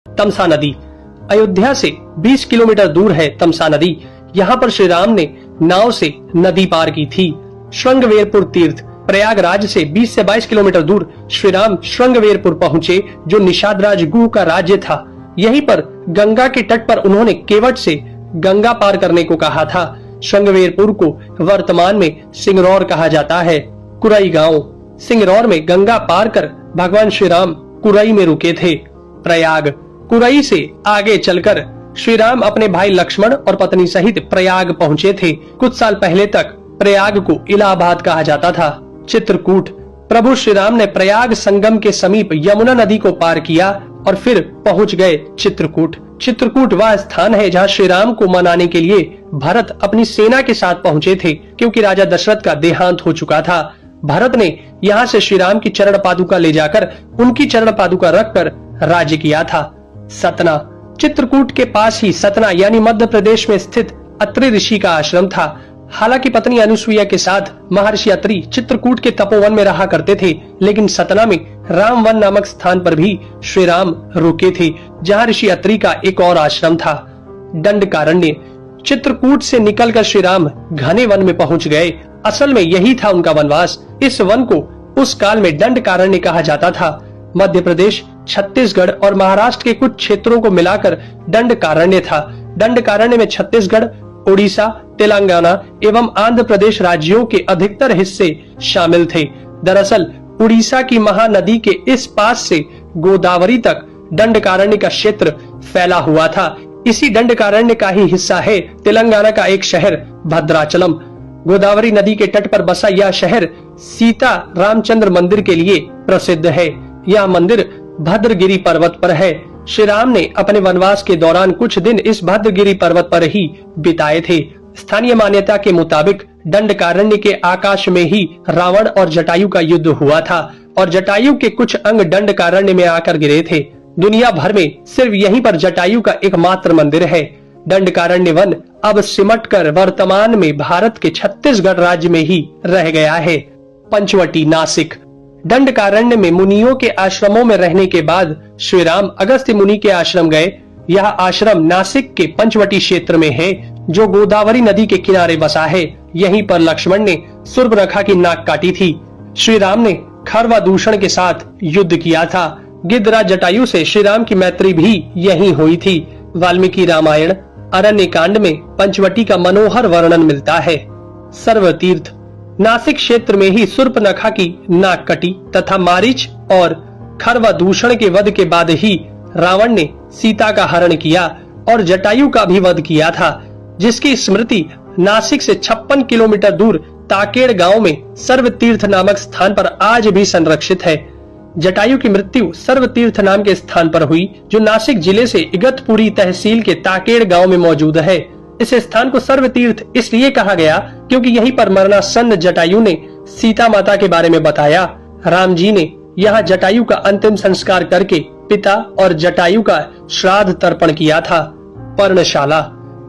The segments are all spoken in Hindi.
तमसा नदी। अयोध्या से 20 किलोमीटर दूर है तमसा नदी। यहाँ पर श्री राम ने नाव से नदी पार की थी। श्रृंगवेरपुर तीर्थ। प्रयागराज से 20 से 22 किलोमीटर दूर श्री राम श्रृंगवेरपुर पहुँचे, जो निषादराज गुह का राज्य था। यहीं पर गंगा के तट पर उन्होंने केवट से गंगा पार करने को कहा था। श्रृंगवेरपुर को वर्तमान में सिंगरौर कहा जाता है। कुरई गांव। सिंगरौर में गंगा पार कर भगवान श्री राम कुरई में रुके थे। प्रयाग। कुरई से आगे चलकर श्री राम अपने भाई लक्ष्मण और पत्नी सहित प्रयाग पहुँचे थे। कुछ साल पहले तक प्रयाग को इलाहाबाद कहा जाता था। चित्रकूट। प्रभु श्री राम ने प्रयाग संगम के समीप यमुना नदी को पार किया और फिर पहुंच गए चित्रकूट। चित्रकूट वह स्थान है जहां श्री राम को मनाने के लिए भरत अपनी सेना के साथ पहुंचे थे, क्योंकि राजा दशरथ का देहांत हो चुका था। भरत ने यहां से श्री राम की चरण पादुका ले जाकर उनकी चरण पादुका रखकर राज्य किया था। सतना। चित्रकूट के पास ही सतना यानी मध्य प्रदेश में स्थित अत्रि ऋषि का आश्रम था। हालांकि पत्नी अनुसुईया के साथ महर्षि अत्रि चित्रकूट के तपोवन में रहा करते थे, लेकिन सतना में रामवन नामक स्थान पर भी श्री राम रुके थे, जहां ऋषि अत्रि का एक और आश्रम था। दंडकारण्य। चित्रकूट से निकलकर श्री राम घने वन में पहुंच गए। असल में यही था उनका वनवास। इस वन को उस काल में दंडकारण्य कहा जाता था। मध्य प्रदेश, छत्तीसगढ़ और महाराष्ट्र के कुछ क्षेत्रों को मिलाकर दंडकारण्य था। दंडकारण्य में छत्तीसगढ़, उड़ीसा, तेलंगाना एवं आंध्र प्रदेश राज्यों के अधिकतर हिस्से शामिल थे। दरअसल उड़ीसा की महानदी के इस पास से गोदावरी तक दंडकारण्य का क्षेत्र फैला हुआ था। इसी दंडकारण्य का ही हिस्सा है तेलंगाना का एक शहर भद्राचलम। गोदावरी नदी के तट पर बसा यह शहर सीता रामचंद्र मंदिर के लिए प्रसिद्ध है। यह मंदिर भद्रगिरी पर्वत पर है। श्री राम ने अपने वनवास के दौरान कुछ दिन इस भद्रगिरी पर्वत पर ही बिताए थे। स्थानीय मान्यता के मुताबिक दंडकारण्य के आकाश में ही रावण और जटायु का युद्ध हुआ था और जटायु के कुछ अंग दंडकारण्य में आकर गिरे थे। दुनिया भर में सिर्फ यहीं पर जटायु का एकमात्र मंदिर है। दंडकारण्य वन अब सिमटकर वर्तमान में भारत के छत्तीसगढ़ राज्य में ही रह गया है। पंचवटी, नासिक। दंडकारण्य में मुनियों के आश्रमों में रहने के बाद श्री राम अगस्त्य मुनि के आश्रम गए। यह आश्रम नासिक के पंचवटी क्षेत्र में है, जो गोदावरी नदी के किनारे बसा है। यहीं पर लक्ष्मण ने सूर्पनखा की नाक काटी थी। श्री राम ने खरवादूषण के साथ युद्ध किया था। गिद्धराज जटायु से श्री राम की मैत्री भी यहीं हुई थी। वाल्मीकि रामायण अरण्य कांड में पंचवटी का मनोहर वर्णन मिलता है। सर्वतीर्थ। नासिक क्षेत्र में ही सूर्पनखा की नाक कटी तथा मारीच और खरवादूषण के वध के बाद ही रावण ने सीता का हरण किया और जटायु का भी वध किया था, जिसकी स्मृति नासिक से 56 किलोमीटर दूर ताकेड़ गांव में सर्वतीर्थ नामक स्थान पर आज भी संरक्षित है। जटायु की मृत्यु सर्वतीर्थ नाम के स्थान पर हुई, जो नासिक जिले से इगतपुरी तहसील के ताकेड़ गांव में मौजूद है। इस स्थान को सर्वतीर्थ इसलिए कहा गया क्योंकि यहीं पर मरणासन्न जटायु ने सीता माता के बारे में बताया। राम जी ने यहाँ जटायु का अंतिम संस्कार करके पिता और जटायु का श्राद्ध तर्पण किया था। पर्णशाला।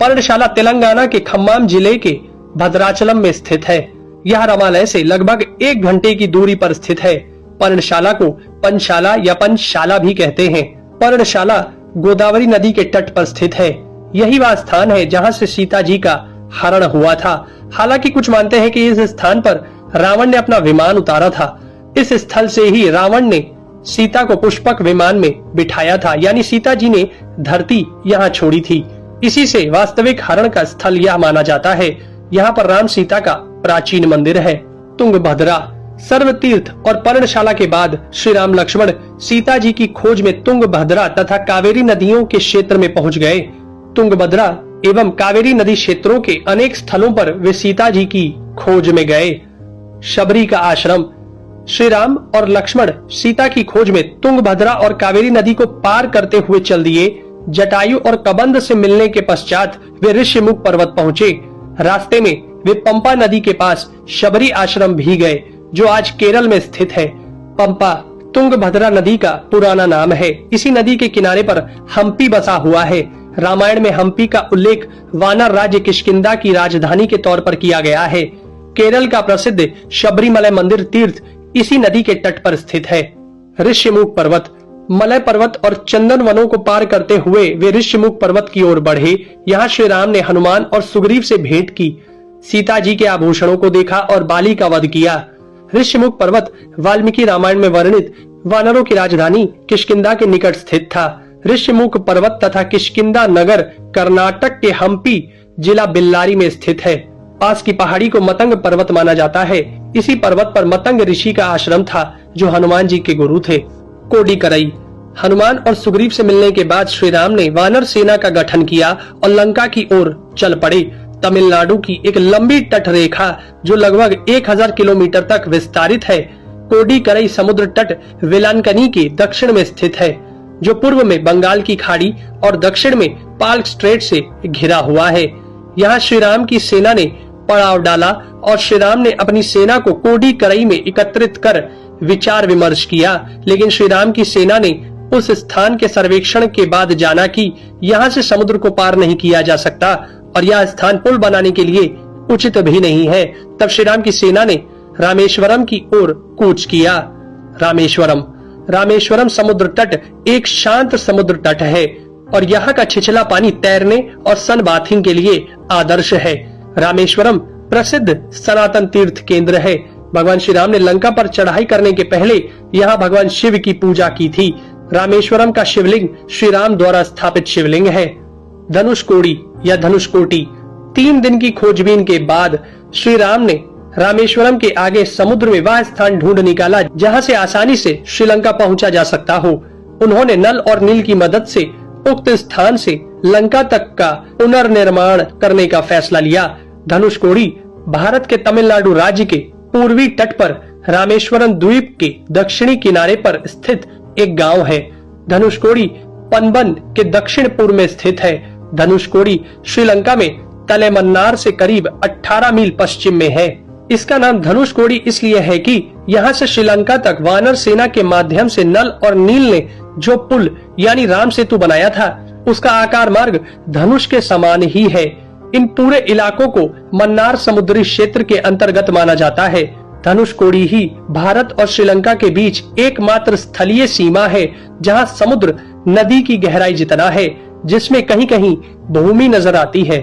पर्णशाला तेलंगाना के खम्माम जिले के भद्राचलम में स्थित है। यह रामालय से लगभग 1 घंटे की दूरी पर स्थित है। पर्णशाला को पंचशाला या पंचशाला भी कहते हैं। पर्णशाला गोदावरी नदी के तट पर स्थित है। यही वह स्थान है जहां से सीता जी का हरण हुआ था। हालांकि कुछ मानते हैं कि इस स्थान पर रावण ने अपना विमान उतारा था। इस स्थल से ही रावण ने सीता को पुष्पक विमान में बिठाया था, यानी सीता जी ने धरती यहाँ छोड़ी थी। इसी से वास्तविक हरण का स्थल यह माना जाता है। यहाँ पर राम सीता का प्राचीन मंदिर है। तुंगभद्रा। सर्वतीर्थ और पर्णशाला के बाद श्री राम लक्ष्मण सीता जी की खोज में तुंगभद्रा तथा कावेरी नदियों के क्षेत्र में पहुंच गए। तुंगभद्रा एवं कावेरी नदी क्षेत्रों के अनेक स्थलों पर वे सीता जी की खोज में गए। शबरी का आश्रम। श्री राम और लक्ष्मण सीता की खोज में तुंगभद्रा और कावेरी नदी को पार करते हुए चल दिए। जटायु और कबंध से मिलने के पश्चात वे ऋषिमुख पर्वत पहुंचे। रास्ते में वे पंपा नदी के पास शबरी आश्रम भी गए, जो आज केरल में स्थित है। पंपा तुंगभद्रा नदी का पुराना नाम है। इसी नदी के किनारे पर हम्पी बसा हुआ है। रामायण में हम्पी का उल्लेख वानर राज्य किष्किंधा की राजधानी के तौर पर किया गया है। केरल का प्रसिद्ध शबरीमलय मंदिर तीर्थ इसी नदी के तट पर स्थित है। ऋषिमुख पर्वत। मलय पर्वत और चंदन वनों को पार करते हुए वे ऋषिमुख पर्वत की ओर बढ़े। यहाँ श्री राम ने हनुमान और सुग्रीव से भेंट की, सीता जी के आभूषणों को देखा और बाली का वध किया। ऋषिमुख पर्वत वाल्मीकि रामायण में वर्णित वानरों की राजधानी किष्किंधा के निकट स्थित था। ऋषिमुख पर्वत तथा किष्किंधा नगर कर्नाटक के हम्पी जिला बेल्लारी में स्थित है। पास की पहाड़ी को मतंग पर्वत माना जाता है। इसी पर्वत पर मतंग ऋषि का आश्रम था जो हनुमान जी के गुरु थे। कोडिकरई। हनुमान और सुग्रीव से मिलने के बाद श्री राम ने वानर सेना का गठन किया और लंका की ओर चल पड़े। तमिलनाडु की एक लंबी तट रेखा जो लगभग 1000 किलोमीटर तक विस्तारित है, कोडिकरई समुद्र तट वेलांकनी के दक्षिण में स्थित है, जो पूर्व में बंगाल की खाड़ी और दक्षिण में पाल्क स्ट्रेट से घिरा हुआ है। यहाँ श्री राम की सेना ने पड़ाव डाला और श्री राम ने अपनी सेना को कोडिकरई में एकत्रित कर विचार विमर्श किया, लेकिन श्री राम की सेना ने उस स्थान के सर्वेक्षण के बाद जाना कि यहाँ से समुद्र को पार नहीं किया जा सकता और यह स्थान पुल बनाने के लिए उचित भी नहीं है। तब श्री राम की सेना ने रामेश्वरम की ओर कूच किया। रामेश्वरम समुद्र तट एक शांत समुद्र तट है और यहाँ का छिछला पानी तैरने और सन बाथिंग के लिए आदर्श है। रामेश्वरम प्रसिद्ध सनातन तीर्थ केंद्र है। भगवान श्री राम ने लंका पर चढ़ाई करने के पहले यहाँ भगवान शिव की पूजा की थी। रामेश्वरम का शिवलिंग श्री राम द्वारा स्थापित शिवलिंग है। धनुषकोडी या धनुषकोटी। 3 दिन की खोजबीन के बाद श्री राम ने रामेश्वरम के आगे समुद्र में वह स्थान ढूंढ निकाला जहाँ से आसानी से श्रीलंका पहुँचा जा सकता हो। उन्होंने नल और नील की मदद से उक्त स्थान से लंका तक का पुनर्निर्माण करने का फैसला लिया। धनुषकोडी भारत के तमिलनाडु राज्य के पूर्वी तट पर रामेश्वरम द्वीप के दक्षिणी किनारे पर स्थित एक गांव है। धनुषकोडी पनबन के दक्षिण पूर्व में स्थित है। धनुषकोडी श्रीलंका में तलेमन्नार से करीब 18 मील पश्चिम में है। इसका नाम धनुषकोडी इसलिए है कि यहाँ से श्रीलंका तक वानर सेना के माध्यम से नल और नील ने जो पुल यानी राम सेतु बनाया था, उसका आकार मार्ग धनुष के समान ही है। इन पूरे इलाकों को मन्नार समुद्री क्षेत्र के अंतर्गत माना जाता है। धनुषकोडी ही भारत और श्रीलंका के बीच एकमात्र स्थलीय सीमा है जहाँ समुद्र नदी की गहराई जितना है, जिसमें कहीं कहीं भूमि नजर आती है।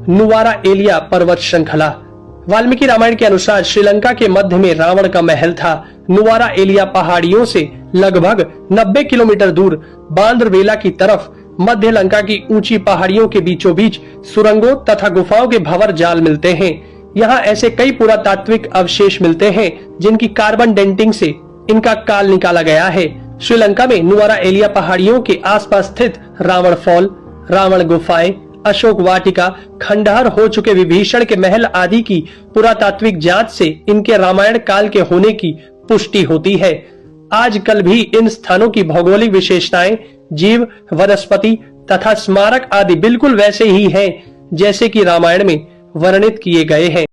नुवारा एलिया पर्वत श्रृंखला। वाल्मीकि रामायण के अनुसार श्रीलंका के मध्य में रावण का महल था। नुवारा एलिया पहाड़ियों से लगभग 90 किलोमीटर दूर बांद्रवेला की तरफ मध्य लंका की ऊंची पहाड़ियों के बीचों बीच सुरंगों तथा गुफाओं के भंवर जाल मिलते हैं। यहाँ ऐसे कई पुरातात्विक अवशेष मिलते हैं जिनकी कार्बन डेंटिंग से इनका काल निकाला गया है। श्रीलंका में नुवारा एलिया पहाड़ियों के आसपास स्थित रावण फॉल, रावण गुफाएं, अशोक वाटिका, खंडहर हो चुके विभीषण के महल आदि की पुरातात्विक जांच से इनके रामायण काल के होने की पुष्टि होती है। आजकल भी इन स्थानों की भौगोलिक विशेषताएं, जीव, वनस्पति तथा स्मारक आदि बिल्कुल वैसे ही हैं जैसे कि रामायण में वर्णित किए गए हैं।